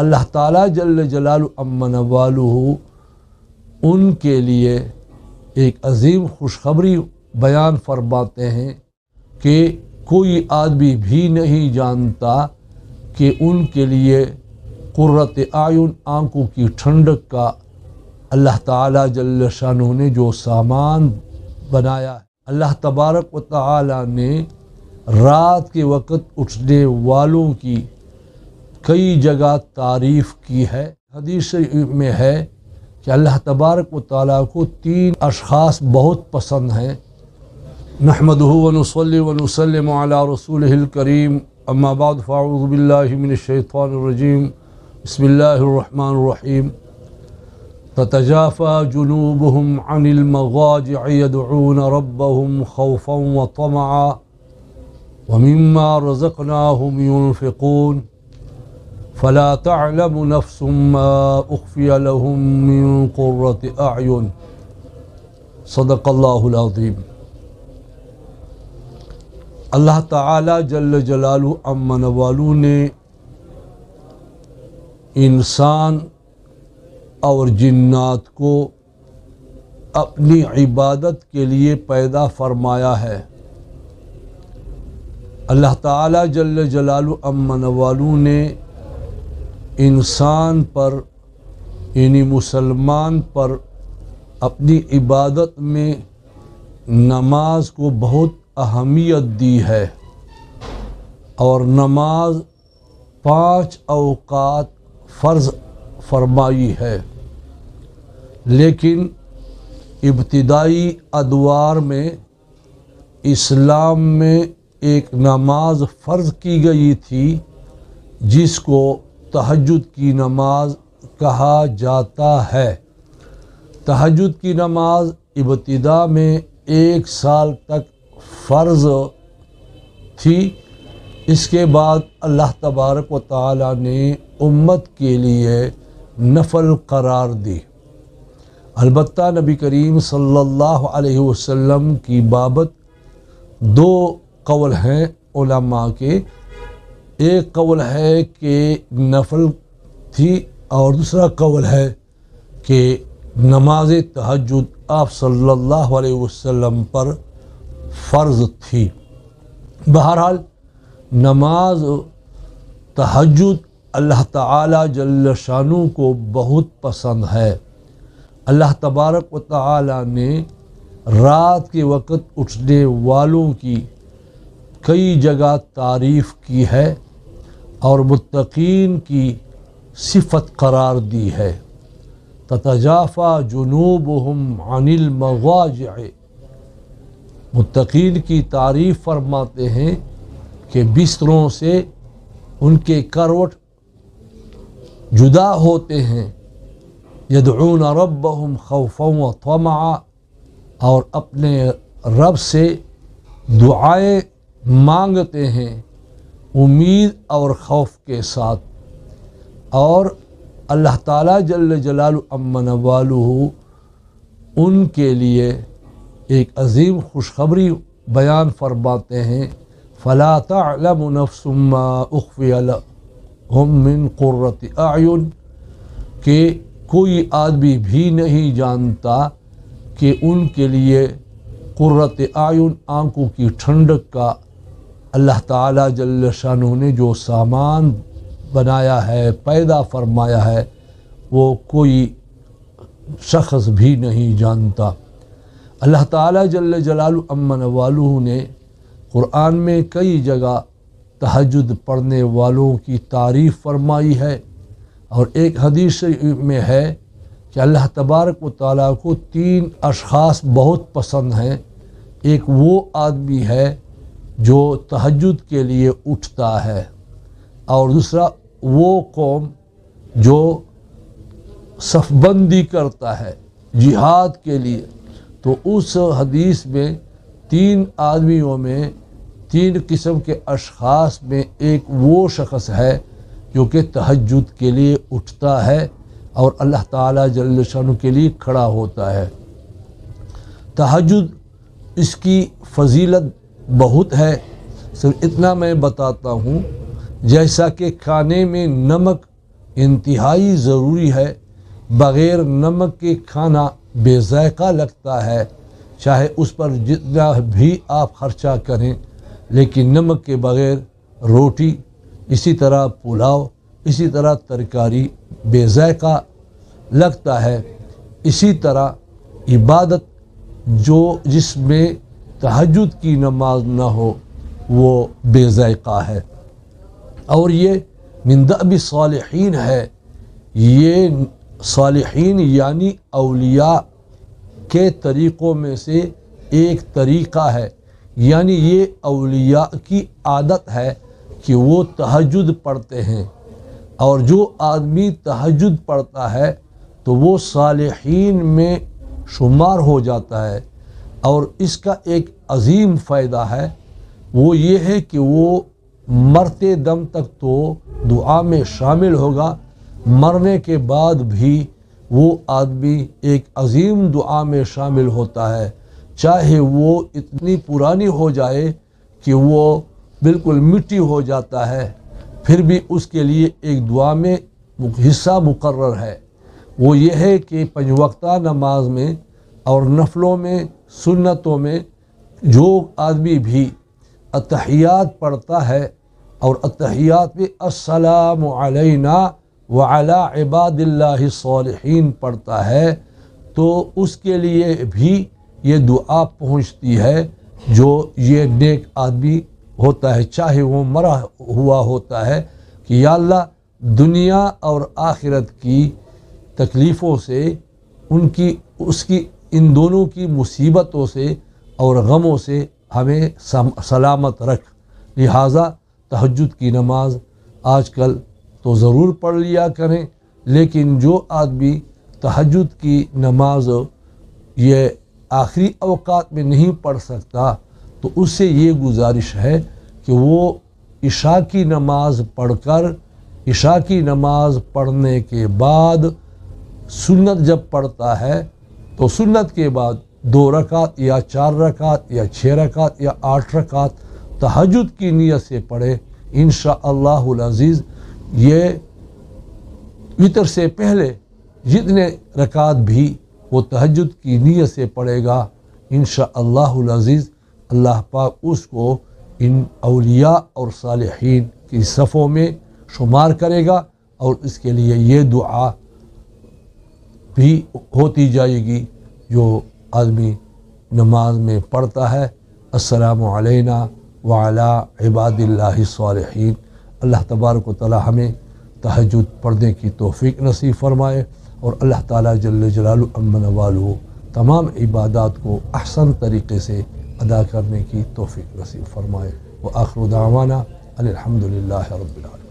اللہ تعالیٰ جل جلالہ عما نوالہ ان کے لیے ایک عظیم خوشخبری بیان فرماتے ہیں کہ کوئی آدمی بھی نہیں جانتا کہ ان کے لیے قرۃ اعین آنکھوں کی ٹھنڈک کا اللہ تعالیٰ جل شانہ نے جو سامان بنایا ہے۔ اللہ تبارک و تعالیٰ نے رات کے وقت اٹھنے والوں کی کئی جگہ تعریف کی ہے۔ حدیث میں ہے کہ اللہ تبارک و تعالیٰ کو 3 اشخاص بہت پسند ہیں۔ نحمدہ ونصلی ونسلم علی رسولہ الکریم، اما بعد فاعوذ باللہ من الشیطان الرجیم، بسم اللہ الرحمن الرحیم۔ تتجافى جنوبهم عن المضاجع يدعون ربهم خوفا وطمعا ومما رزقناهم ينفقون فلا تعلم نفس ما أخفي لهم من قرة أعين صدق الله العظيم۔ اللہ تعالی جل جلالہ عما نوالہ نے انسان اور جنات کو اپنی عبادت کے لیے پیدا فرمایا ہے۔ اللہ تعالیٰ جل جلالہ عما نوالہ نے انسان پر یعنی مسلمان پر اپنی عبادت میں نماز کو بہت اہمیت دی ہے، اور نماز 5 اوقات فرض فرمائی ہے، لیکن ابتدائی ادوار میں اسلام میں ایک نماز فرض کی گئی تھی جس کو تہجد کی نماز کہا جاتا ہے۔ تہجد کی نماز ابتدا میں 1 سال تک فرض تھی، اس کے بعد اللہ تبارک و تعالی نے امت کے لیے نفل قرار دی۔ البتہ نبی کریم صلی اللہ علیہ وسلم کی بابت 2 قول ہیں علماء کے۔ ایک قول ہے کہ نفل تھی، اور دوسرا قول ہے کہ نماز تہجد آپ صلی اللہ علیہ وسلم پر فرض تھی۔ بہرحال نماز تہجد اللہ تعالی جل شانہ کو بہت پسند ہے۔ اللہ تبارک و تعالی نے رات کے وقت اٹھنے والوں کی کئی جگہ تعریف کی ہے اور متقین کی صفت قرار دی ہے۔ تتجافى جنوبهم عن المضاجع، متقین کی تعریف فرماتے ہیں کہ بستروں سے ان کے کروٹ جدا ہوتے ہیں۔ یدعون ربهم خوفا وطمعا، اور اپنے رب سے دعائیں مانگتے ہیں امید اور خوف کے ساتھ۔ اور اللہ تعالیٰ جل جلالہ عما نوالہ ان کے لیے ایک عظیم خوشخبری بیان فرماتے ہیں، فلا تعلم نفس ما اخفی لهم من قرۃ اعین، کہ کوئی آدمی بھی نہیں جانتا کہ ان کے لیے قرۃ اعین آنکھوں کی ٹھنڈک کا اللہ تعالیٰ جل شانہ نے جو سامان بنایا ہے، پیدا فرمایا ہے، وہ کوئی شخص بھی نہیں جانتا۔ اللہ تعالیٰ جل جلالہ عما نوالہ نے قرآن میں کئی جگہ تہجد پڑھنے والوں کی تعریف فرمائی ہے، اور ایک حدیث میں ہے کہ اللہ تبارک و تعالیٰ کو 3 اشخاص بہت پسند ہیں۔ ایک وہ آدمی ہے جو تہجد کے لیے اٹھتا ہے، اور دوسرا وہ قوم جو صف بندی کرتا ہے جہاد کے لیے۔ تو اس حدیث میں 3 آدمیوں میں 3 قسم کے اشخاص میں ایک وہ شخص ہے جو کہ تہجد کے لیے اٹھتا ہے اور اللہ تعالیٰ جل شانہ کے لیے کھڑا ہوتا ہے۔ تہجد اس کی فضیلت بہت ہے، صرف اتنا میں بتاتا ہوں، جیسا کہ کھانے میں نمک انتہائی ضروری ہے۔ بغیر نمک کے کھانا بے ذائقہ لگتا ہے، چاہے اس پر جتنا بھی آپ خرچہ کریں، لیکن نمک کے بغیر روٹی، اسی طرح پلاؤ، اسی طرح ترکاری بے ذائقہ لگتا ہے۔ اسی طرح عبادت جس میں تہجد کی نماز نہ ہو وہ بے ذائقہ ہے، اور یہ من دأب صالحین ہے۔ یہ صالحین یعنی اولیاء کے طریقوں میں سے ایک طریقہ ہے، یعنی یہ اولیاء کی عادت ہے کہ وہ تہجد پڑھتے ہیں، اور جو آدمی تہجد پڑھتا ہے تو وہ صالحین میں شمار ہو جاتا ہے۔ اور اس کا ایک عظیم فائدہ ہے، وہ یہ ہے کہ وہ مرتے دم تک تو دعا میں شامل ہوگا، مرنے کے بعد بھی وہ آدمی ایک عظیم دعا میں شامل ہوتا ہے، چاہے وہ اتنی پرانی ہو جائے کہ وہ بالکل مٹی ہو جاتا ہے، پھر بھی اس کے لیے ایک دعا میں حصہ مقرر ہے۔ وہ یہ ہے کہ 5 وقتہ نماز میں اور نفلوں میں، سنتوں میں جو آدمی بھی اتحیات پڑھتا ہے اور اتحیات میں السلام علینا وعلی عباد اللہ الصالحین پڑھتا ہے تو اس کے لیے بھی یہ دعا پہنچتی ہے جو یہ نیک آدمی ہوتا ہے، چاہے وہ مرا ہوا ہوتا ہے، کہ یا اللہ دنیا اور آخرت کی تکلیفوں سے، ان دونوں کی مصیبتوں سے اور غموں سے ہمیں سلامت رکھ۔ لہٰذا تہجد کی نماز آج کل تو ضرور پڑھ لیا کریں، لیکن جو آدمی تہجد کی نماز یہ آخری اوقات میں نہیں پڑھ سکتا تو اس سے یہ گزارش ہے کہ وہ عشاء کی نماز پڑھ کر، عشاء کی نماز پڑھنے کے بعد سنت جب پڑھتا ہے تو سنت کے بعد 2 رکعت یا 4 رکعت یا 6 رکعت یا 8 رکعت تہجد کی نیت سے پڑھے۔ انشاءاللہ العزیز یہ وتر سے پہلے جتنے رکعت بھی وہ تہجد کی نیت سے پڑھے گا، انشاءاللہ العزیز اللہ پاک اس کو ان اولیاء اور صالحین کی صفوں میں شمار کرے گا، اور اس کے لیے یہ دعا بھی ہوتی جائے گی جو آدمی نماز میں پڑھتا ہے، السلام علینا وعلی عباد اللہ الصالحین۔ اللہ تبارک و تعالی ہمیں تہجد پڑھنے کی توفیق نصیب فرمائے، اور اللہ تعالیٰ جل جلالہ امن والو تمام عبادات کو احسن طریقے سے ادا کرنے کی توفیق نصیب فرمائے۔ وآخر دعوانا ان الحمد للہ رب العالمین۔